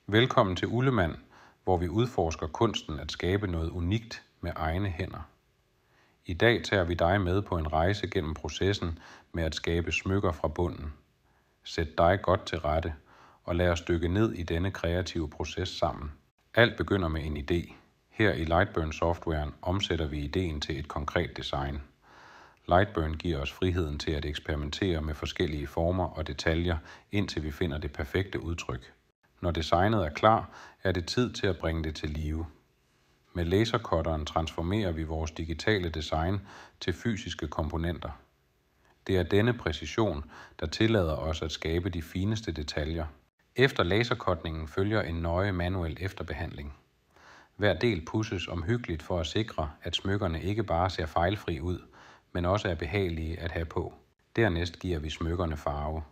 Velkommen til Ullemand, hvor vi udforsker kunsten at skabe noget unikt med egne hænder. I dag tager vi dig med på en rejse gennem processen med at skabe smykker fra bunden. Sæt dig godt til rette, og lad os dykke ned i denne kreative proces sammen. Alt begynder med en idé. Her i Lightburn-softwaren omsætter vi ideen til et konkret design. Lightburn giver os friheden til at eksperimentere med forskellige former og detaljer, indtil vi finder det perfekte udtryk. Når designet er klar, er det tid til at bringe det til live. Med lasercutteren transformerer vi vores digitale design til fysiske komponenter. Det er denne præcision, der tillader os at skabe de fineste detaljer. Efter lasercutningen følger en nøje manuel efterbehandling. Hver del pudses omhyggeligt for at sikre, at smykkerne ikke bare ser fejlfri ud, men også er behagelige at have på. Dernæst giver vi smykkerne farve.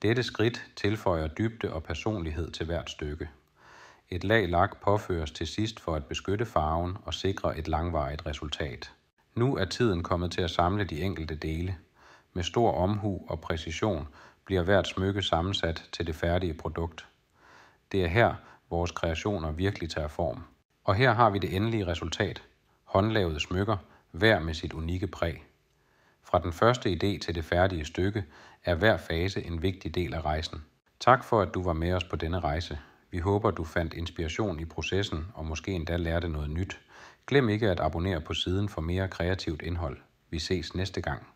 Dette skridt tilføjer dybde og personlighed til hvert stykke. Et lag lak påføres til sidst for at beskytte farven og sikre et langvarigt resultat. Nu er tiden kommet til at samle de enkelte dele. Med stor omhu og præcision bliver hvert smykke sammensat til det færdige produkt. Det er her, vores kreationer virkelig tager form. Og her har vi det endelige resultat. Håndlavede smykker, hver med sit unikke præg. Fra den første idé til det færdige stykke er hver fase en vigtig del af rejsen. Tak for, at du var med os på denne rejse. Vi håber, du fandt inspiration i processen og måske endda lærte noget nyt. Glem ikke at abonnere på siden for mere kreativt indhold. Vi ses næste gang.